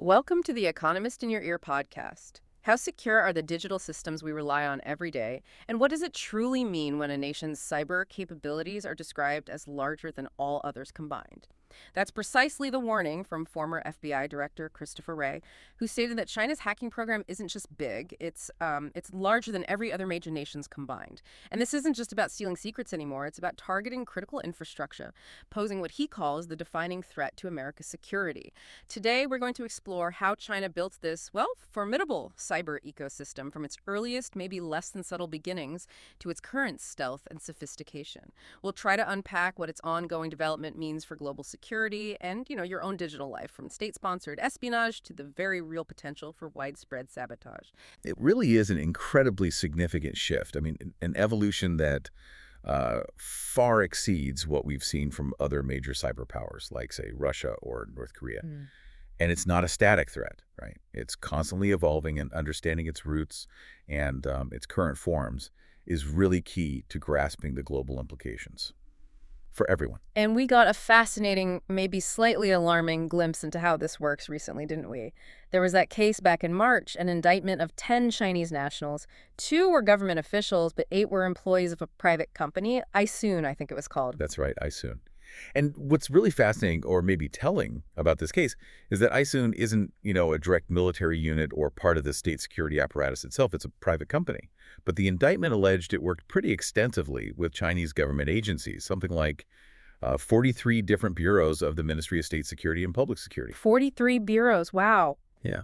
Welcome to the Economist in Your Ear podcast. How secure are the digital systems we rely on every day, and what does it truly mean when a nation's cyber capabilities are described as larger than all others combined? That's precisely the warning from former FBI Director Christopher Wray, who stated that China's hacking program isn't just big, it's larger than every other major nation's combined. And this isn't just about stealing secrets anymore, it's about targeting critical infrastructure, posing what he calls the defining threat to America's security. Today, we're going to explore how China built this, well, formidable cyber ecosystem from its earliest, maybe less than subtle beginnings to its current stealth and sophistication. We'll try to unpack what its ongoing development means for global security and, your own digital life, from state-sponsored espionage to the very real potential for widespread sabotage. It really is an incredibly significant shift. I mean, an evolution that far exceeds what we've seen from other major cyber powers, like, say, Russia or North Korea. And it's not a static threat, right? It's constantly evolving, and understanding its roots and its current forms is really key to grasping the global implications for everyone. And we got a fascinating, maybe slightly alarming glimpse into how this works recently, didn't we? There was that case back in March, an indictment of 10 Chinese nationals. 2 were government officials, but 8 were employees of a private company. Typhoon, I think it was called. That's right, Typhoon. And what's really fascinating, or maybe telling, about this case is that Typhoon isn't, a direct military unit or part of the state security apparatus itself. It's a private company. But the indictment alleged it worked pretty extensively with Chinese government agencies, something like 43 different bureaus of the Ministry of State Security and Public Security. 43 bureaus, wow. Yeah.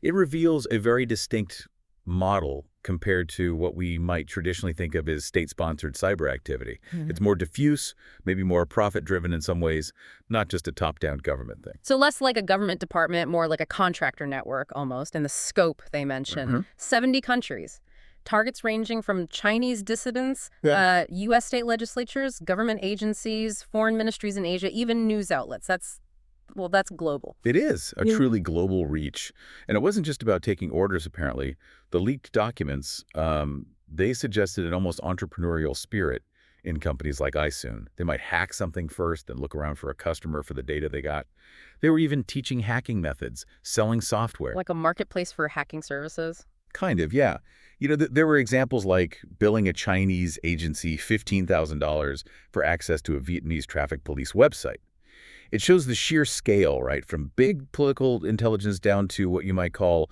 It reveals a very distinct model compared to what we might traditionally think of as state-sponsored cyber activity. It's more diffuse, maybe more profit-driven in some ways, not just a top-down government thing. So less like a government department, more like a contractor network almost, and the scope they mention. 70 countries. Targets ranging from Chinese dissidents, U.S. state legislatures, government agencies, foreign ministries in Asia, even news outlets. That's global. It is a truly global reach. And it wasn't just about taking orders, apparently. The leaked documents, they suggested an almost entrepreneurial spirit in companies like Typhoon. They might hack something first, then look around for a customer for the data they got. They were even teaching hacking methods, selling software. Like a marketplace for hacking services? Kind of, yeah. There were examples like billing a Chinese agency $15,000 for access to a Vietnamese traffic police website. It shows the sheer scale, right, from big political intelligence down to what you might call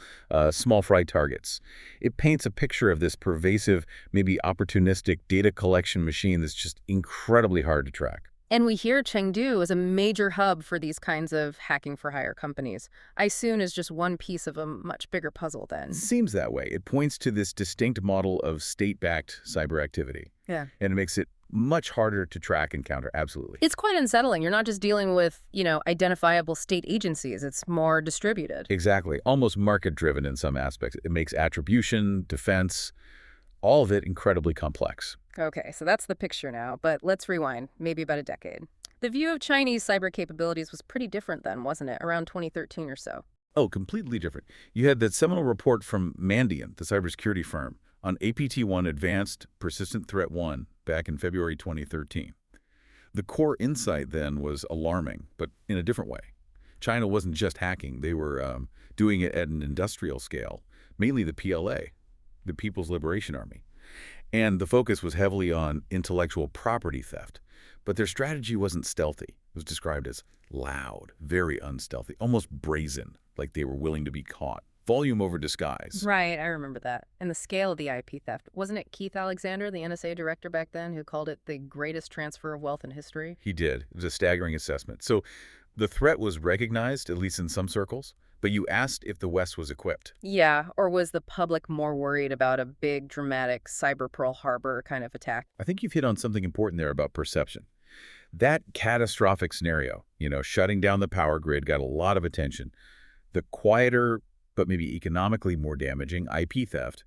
small fry targets. It paints a picture of this pervasive, maybe opportunistic data collection machine that's just incredibly hard to track. And we hear Chengdu is a major hub for these kinds of hacking-for-hire companies. Typhoon is just one piece of a much bigger puzzle then. Seems that way. It points to this distinct model of state-backed cyber activity. Yeah. And it makes it much harder to track and counter, absolutely. It's quite unsettling. You're not just dealing with, identifiable state agencies. It's more distributed. Exactly. Almost market-driven in some aspects. It makes attribution, defense, all of it incredibly complex. Okay, so that's the picture now, but let's rewind, maybe about a decade. The view of Chinese cyber capabilities was pretty different then, wasn't it? Around 2013 or so. Oh, completely different. You had that seminal report from Mandiant, the cybersecurity firm, on APT-1 Advanced Persistent Threat 1 back in February 2013. The core insight then was alarming, but in a different way. China wasn't just hacking. They were doing it at an industrial scale, mainly the PLA, the People's Liberation Army. And the focus was heavily on intellectual property theft. But their strategy wasn't stealthy. It was described as loud, very unstealthy, almost brazen, like they were willing to be caught. Volume over disguise. Right, I remember that. And the scale of the IP theft. Wasn't it Keith Alexander, the NSA director back then, who called it the greatest transfer of wealth in history? He did. It was a staggering assessment. So the threat was recognized, at least in some circles, but you asked if the West was equipped. Yeah, or was the public more worried about a big, dramatic cyber Pearl Harbor kind of attack? I think you've hit on something important there about perception. That catastrophic scenario, shutting down the power grid, got a lot of attention. The quieter, but maybe economically more damaging IP theft,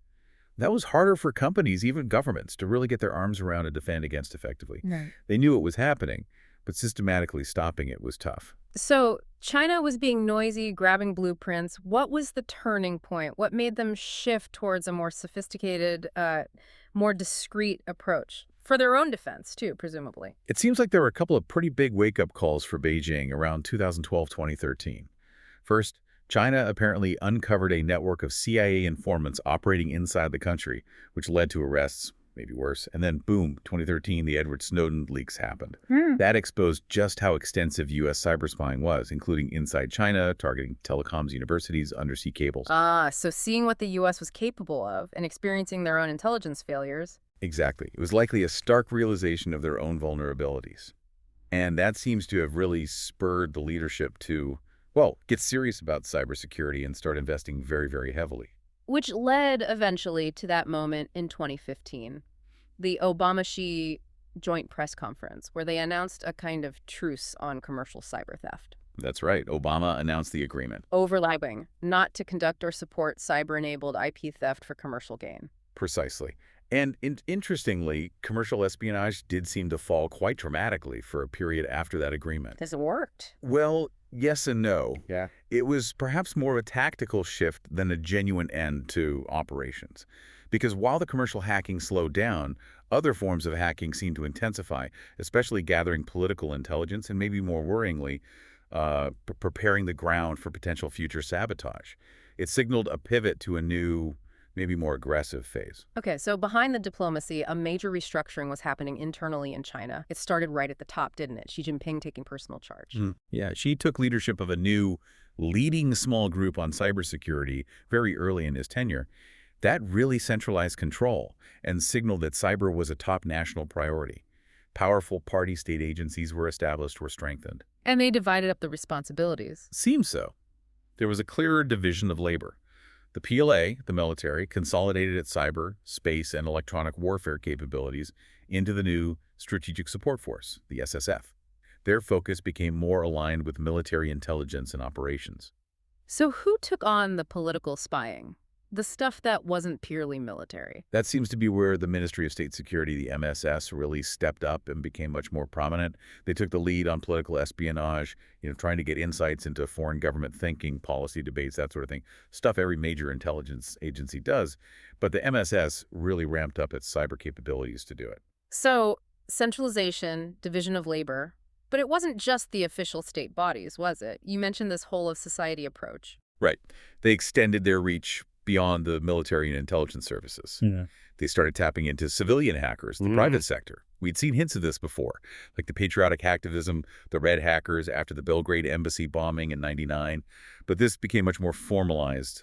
that was harder for companies, even governments, to really get their arms around and defend against effectively. Right. They knew it was happening, but systematically stopping it was tough. So China was being noisy, grabbing blueprints. What was the turning point? What made them shift towards a more sophisticated, more discreet approach? For their own defense, too, presumably. It seems like there were a couple of pretty big wake-up calls for Beijing around 2012-2013. First, China apparently uncovered a network of CIA informants operating inside the country, which led to arrests, maybe worse. And then, boom, 2013, the Edward Snowden leaks happened. That exposed just how extensive U.S. cyberspying was, including inside China, targeting telecoms, universities, undersea cables. So seeing what the U.S. was capable of and experiencing their own intelligence failures. Exactly. It was likely a stark realization of their own vulnerabilities. And that seems to have really spurred the leadership to, well, get serious about cybersecurity and start investing very, very heavily. Which led eventually to that moment in 2015, the Obama-Xi joint press conference, where they announced a kind of truce on commercial cyber theft. That's right. Obama announced the agreement. Overlapping, not to conduct or support cyber-enabled IP theft for commercial gain. Precisely. And interestingly, commercial espionage did seem to fall quite dramatically for a period after that agreement. Has it worked? Well, yes and no. Yeah. It was perhaps more of a tactical shift than a genuine end to operations. Because while the commercial hacking slowed down, other forms of hacking seemed to intensify, especially gathering political intelligence and maybe more worryingly, preparing the ground for potential future sabotage. It signaled a pivot to a new, maybe more aggressive phase. Okay, so behind the diplomacy, a major restructuring was happening internally in China. It started right at the top, didn't it? Xi Jinping taking personal charge. Yeah, Xi took leadership of a new, leading small group on cybersecurity very early in his tenure. That really centralized control and signaled that cyber was a top national priority. Powerful party-state agencies were established or strengthened. And they divided up the responsibilities. Seems so. There was a clearer division of labor. The PLA, the military, consolidated its cyber, space, and electronic warfare capabilities into the new Strategic Support Force, the SSF. Their focus became more aligned with military intelligence and operations. So who took on the political spying? The stuff that wasn't purely military. That seems to be where the Ministry of State Security, the MSS, really stepped up and became much more prominent. They took the lead on political espionage, trying to get insights into foreign government thinking, policy debates, that sort of thing. Stuff every major intelligence agency does. But the MSS really ramped up its cyber capabilities to do it. So centralization, division of labor. But it wasn't just the official state bodies, was it? You mentioned this whole of society approach. Right. They extended their reach beyond the military and intelligence services. Yeah. They started tapping into civilian hackers, the private sector. We'd seen hints of this before, like the patriotic hacktivism, the red hackers after the Belgrade embassy bombing in '99. But this became much more formalized,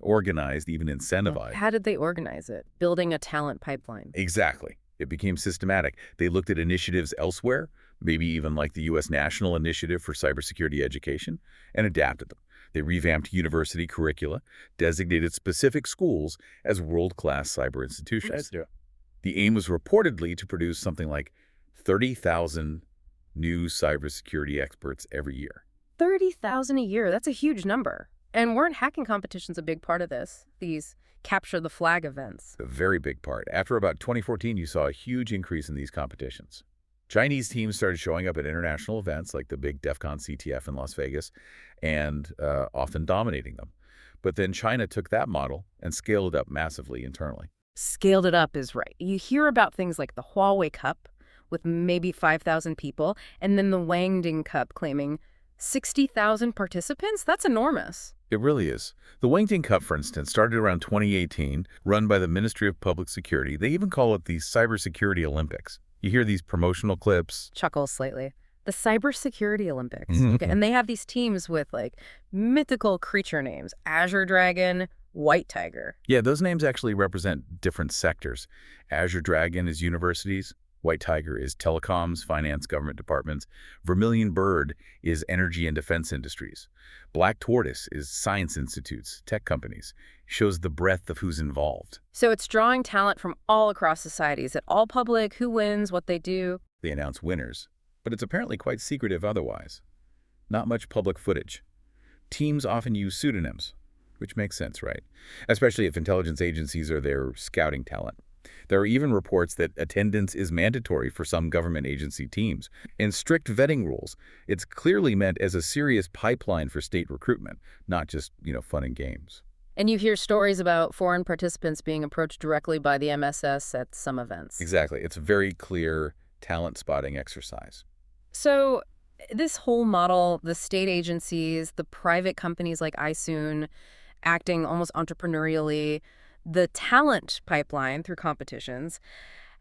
organized, even incentivized. How did they organize it? Building a talent pipeline. Exactly. It became systematic. They looked at initiatives elsewhere, maybe even like the U.S. National Initiative for Cybersecurity Education, and adapted them. They revamped university curricula, designated specific schools as world-class cyber institutions. The aim was reportedly to produce something like 30,000 new cybersecurity experts every year. 30,000 a year. That's a huge number. And weren't hacking competitions a big part of this? These capture the flag events. A very big part. After about 2014, you saw a huge increase in these competitions. Chinese teams started showing up at international events like the big DEF CON CTF in Las Vegas and often dominating them. But then China took that model and scaled it up massively internally. Scaled it up is right. You hear about things like the Huawei Cup with maybe 5,000 people, and then the Wangding Cup claiming 60,000 participants? That's enormous. It really is. The Wangding Cup, for instance, started around 2018, run by the Ministry of Public Security. They even call it the Cybersecurity Olympics. You hear these promotional clips. Chuckle slightly. The Cybersecurity Olympics. Okay. And they have these teams with, like, mythical creature names. Azure Dragon, White Tiger. Yeah, those names actually represent different sectors. Azure Dragon is universities. White Tiger is telecoms, finance, government departments. Vermilion Bird is energy and defense industries. Black Tortoise is science institutes, tech companies. Shows the breadth of who's involved. So it's drawing talent from all across society. Is it all public? Who wins? What they do? They announce winners, but it's apparently quite secretive otherwise. Not much public footage. Teams often use pseudonyms, which makes sense, right? Especially if intelligence agencies are there scouting talent. There are even reports that attendance is mandatory for some government agency teams. In strict vetting rules, it's clearly meant as a serious pipeline for state recruitment, not just, fun and games. And you hear stories about foreign participants being approached directly by the MSS at some events. Exactly. It's a very clear talent spotting exercise. So This whole model, the state agencies, the private companies like iSoon acting almost entrepreneurially, the talent pipeline through competitions,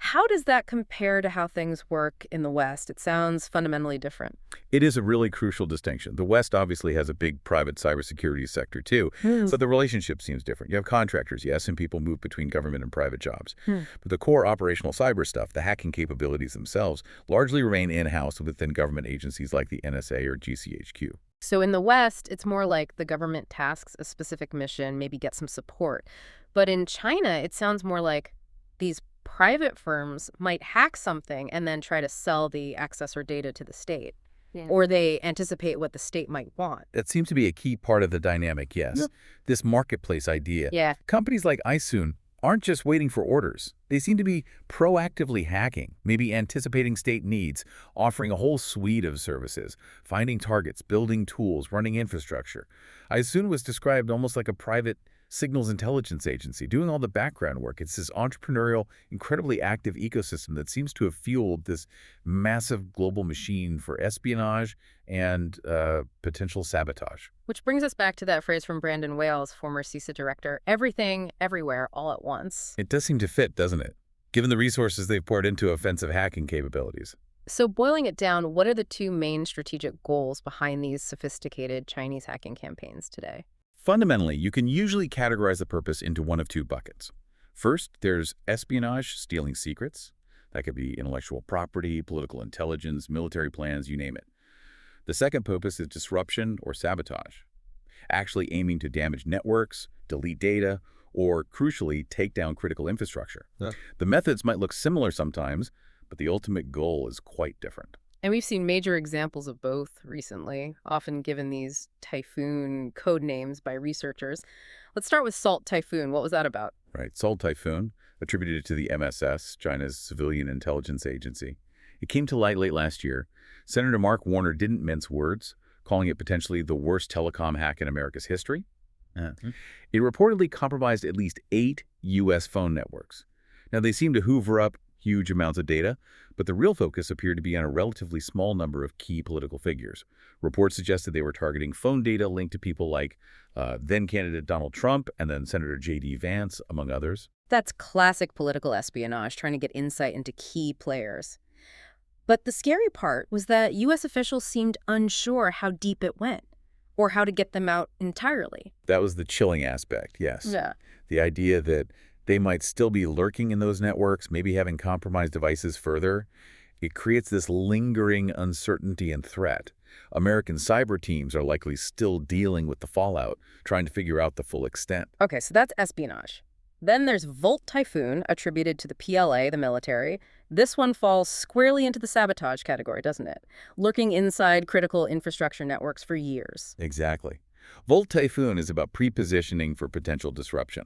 how does that compare to how things work in the West? It sounds fundamentally different. It is a really crucial distinction. The West obviously has a big private cybersecurity sector too, but the relationship seems different. You have contractors, yes, and people move between government and private jobs. But the core operational cyber stuff, the hacking capabilities themselves, largely remain in-house within government agencies like the NSA or GCHQ. So in the West, it's more like the government tasks a specific mission, maybe get some support. But in China, it sounds more like these private firms might hack something and then try to sell the access or data to the state. Yeah. Or they anticipate what the state might want. That seems to be a key part of the dynamic, yes. This marketplace idea. Yeah. Companies like iSoon aren't just waiting for orders. They seem to be proactively hacking, maybe anticipating state needs, offering a whole suite of services, finding targets, building tools, running infrastructure. iSoon was described almost like a private signals intelligence agency, doing all the background work. It's this entrepreneurial, incredibly active ecosystem that seems to have fueled this massive global machine for espionage and potential sabotage. Which brings us back to that phrase from Brandon Wales, former CISA director, everything, everywhere, all at once. It does seem to fit, doesn't it? Given the resources they've poured into offensive hacking capabilities. So boiling it down, what are the two main strategic goals behind these sophisticated Chinese hacking campaigns today? Fundamentally, you can usually categorize the purpose into one of two buckets. First, there's espionage, stealing secrets. That could be intellectual property, political intelligence, military plans, you name it. The second purpose is disruption or sabotage, actually aiming to damage networks, delete data, or, crucially, take down critical infrastructure. Yeah. The methods might look similar sometimes, but the ultimate goal is quite different. And we've seen major examples of both recently, often given these Typhoon code names by researchers. Let's start with Salt Typhoon. What was that about? Right. Salt Typhoon, attributed to the MSS, China's civilian intelligence agency. It came to light late last year. Senator Mark Warner didn't mince words, calling it potentially the worst telecom hack in America's history. It reportedly compromised at least 8 U.S. phone networks. Now, they seem to hoover up huge amounts of data, but the real focus appeared to be on a relatively small number of key political figures. Reports suggested they were targeting phone data linked to people like then-candidate Donald Trump and then Senator J.D. Vance, among others. That's classic political espionage, trying to get insight into key players. But the scary part was that U.S. officials seemed unsure how deep it went, or how to get them out entirely. That was the chilling aspect, yes. Yeah. The idea that they might still be lurking in those networks, maybe having compromised devices further. It creates this lingering uncertainty and threat. American cyber teams are likely still dealing with the fallout, trying to figure out the full extent. Okay, so that's espionage. Then there's Volt Typhoon, attributed to the PLA, the military. This one falls squarely into the sabotage category, doesn't it? Lurking inside critical infrastructure networks for years. Exactly. Volt Typhoon is about pre-positioning for potential disruption.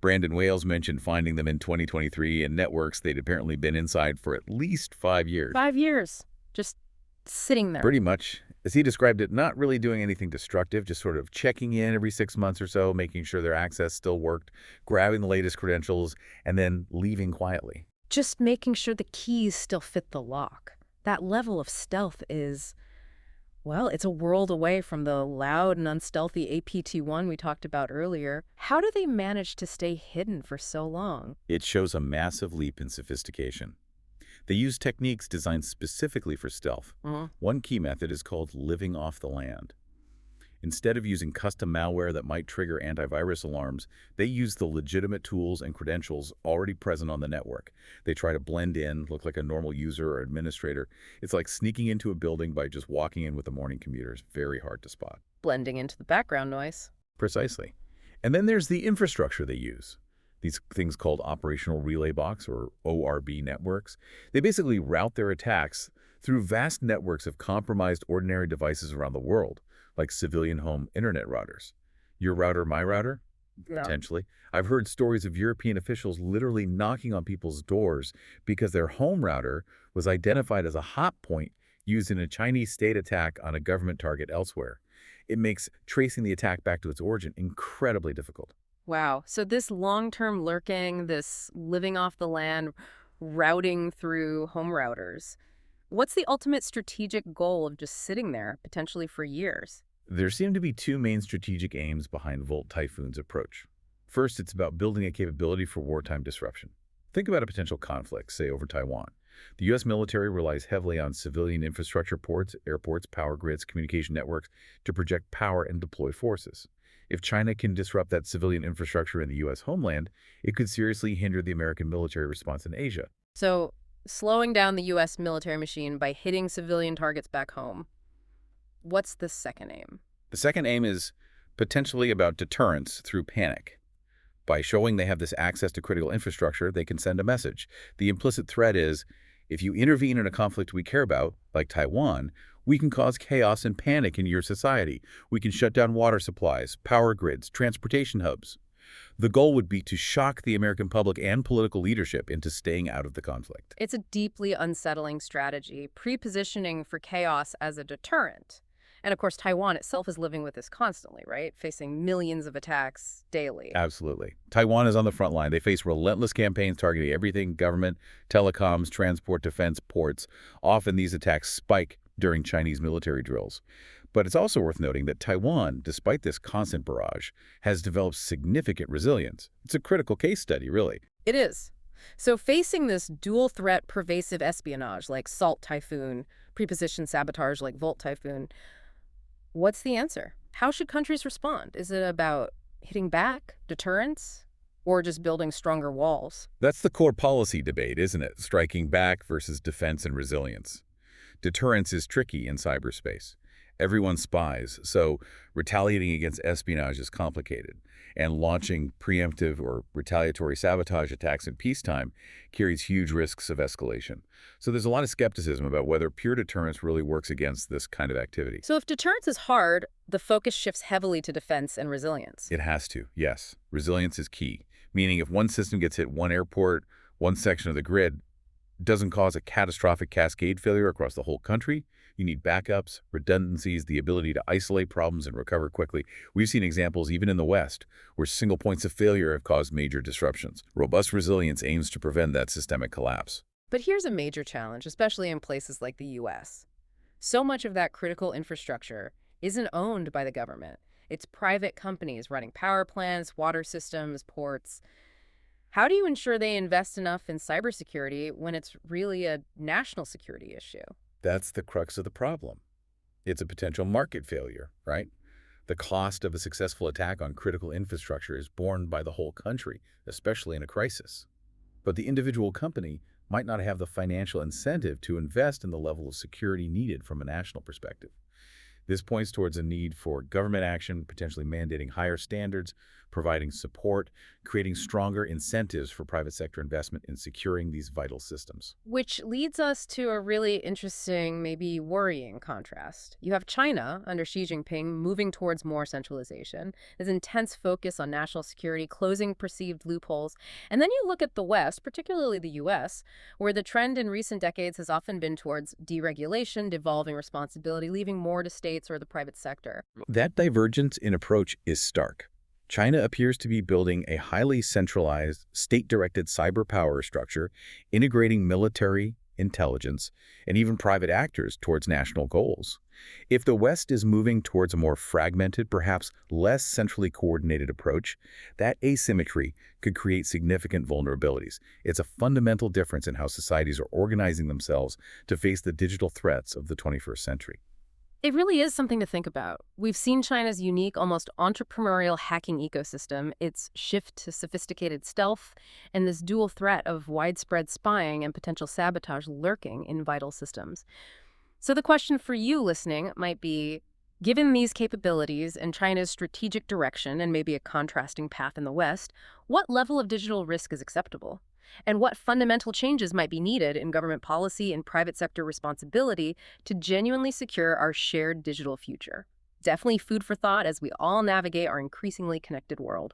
Brandon Wales mentioned finding them in 2023 in networks they'd apparently been inside for at least 5 years. 5 years. Just sitting there. Pretty much. As he described it, not really doing anything destructive, just sort of checking in every 6 months or so, making sure their access still worked, grabbing the latest credentials, and then leaving quietly. Just making sure the keys still fit the lock. That level of stealth is, well, it's a world away from the loud and unstealthy APT-1 we talked about earlier. How do they manage to stay hidden for so long? It shows a massive leap in sophistication. They use techniques designed specifically for stealth. One key method is called living off the land. Instead of using custom malware that might trigger antivirus alarms, they use the legitimate tools and credentials already present on the network. They try to blend in, look like a normal user or administrator. It's like sneaking into a building by just walking in with a morning commuter. It's very hard to spot. Blending into the background noise. Precisely. And then there's the infrastructure they use. These things called Operational Relay Box, or ORB networks. They basically route their attacks through vast networks of compromised ordinary devices around the world, like civilian home internet routers. Your router, my router? No. Potentially. I've heard stories of European officials literally knocking on people's doors because their home router was identified as a hot point used in a Chinese state attack on a government target elsewhere. It makes tracing the attack back to its origin incredibly difficult. Wow. So this long-term lurking, this living off the land, routing through home routers, What's the ultimate strategic goal of just sitting there, potentially for years? There seem to be two main strategic aims behind Volt Typhoon's approach. First, it's about building a capability for wartime disruption. Think about a potential conflict, say over Taiwan. The U.S. military relies heavily on civilian infrastructure, ports, airports, power grids, communication networks to project power and deploy forces. If China can disrupt that civilian infrastructure in the U.S. homeland, it could seriously hinder the American military response in Asia. So, slowing down the U.S. military machine by hitting civilian targets back home. What's the second aim? The second aim is potentially about deterrence through panic. By showing they have this access to critical infrastructure, they can send a message. The implicit threat is, if you intervene in a conflict we care about, like Taiwan, we can cause chaos and panic in your society. We can shut down water supplies, power grids, transportation hubs. The goal would be to shock the American public and political leadership into staying out of the conflict. It's a deeply unsettling strategy, pre-positioning for chaos as a deterrent. And of course, Taiwan itself is living with this constantly, right? Facing millions of attacks daily. Absolutely. Taiwan is on the front line. They face relentless campaigns targeting everything: government, telecoms, transport, defense, ports. Often these attacks spike during Chinese military drills. But it's also worth noting that Taiwan, despite this constant barrage, has developed significant resilience. It's a critical case study, really. It is. So facing this dual-threat pervasive espionage like Salt Typhoon, pre-positioned sabotage like Volt Typhoon, what's the answer? How should countries respond? Is it about hitting back, deterrence, or just building stronger walls? That's the core policy debate, isn't it? Striking back versus defense and resilience. Deterrence is tricky in cyberspace. Everyone spies, so retaliating against espionage is complicated. And launching preemptive or retaliatory sabotage attacks in peacetime carries huge risks of escalation. So there's a lot of skepticism about whether pure deterrence really works against this kind of activity. So if deterrence is hard, the focus shifts heavily to defense and resilience. It has to, yes. Resilience is key, meaning if one system gets hit, one airport, one section of the grid, doesn't cause a catastrophic cascade failure across the whole country. You need backups, redundancies, the ability to isolate problems and recover quickly. We've seen examples even in the West where single points of failure have caused major disruptions. Robust resilience aims to prevent that systemic collapse. But here's a major challenge, especially in places like the U.S. So much of that critical infrastructure isn't owned by the government. It's private companies running power plants, water systems, ports. How do you ensure they invest enough in cybersecurity when it's really a national security issue? That's the crux of the problem. It's a potential market failure, right? The cost of a successful attack on critical infrastructure is borne by the whole country, especially in a crisis. But the individual company might not have the financial incentive to invest in the level of security needed from a national perspective. This points towards a need for government action, potentially mandating higher standards, providing support, creating stronger incentives for private sector investment in securing these vital systems. Which leads us to a really interesting, maybe worrying contrast. You have China, under Xi Jinping, moving towards more centralization. There's intense focus on national security, closing perceived loopholes. And then you look at the West, particularly the U.S., where the trend in recent decades has often been towards deregulation, devolving responsibility, leaving more to states or the private sector. That divergence in approach is stark. China appears to be building a highly centralized, state-directed cyber power structure, integrating military, intelligence, and even private actors towards national goals. If the West is moving towards a more fragmented, perhaps less centrally coordinated approach, that asymmetry could create significant vulnerabilities. It's a fundamental difference in how societies are organizing themselves to face the digital threats of the 21st century. It really is something to think about. We've seen China's unique, almost entrepreneurial hacking ecosystem, its shift to sophisticated stealth, and this dual threat of widespread spying and potential sabotage lurking in vital systems. So the question for you listening might be, given these capabilities and China's strategic direction and maybe a contrasting path in the West, what level of digital risk is acceptable? And what fundamental changes might be needed in government policy and private sector responsibility to genuinely secure our shared digital future? Definitely food for thought as we all navigate our increasingly connected world.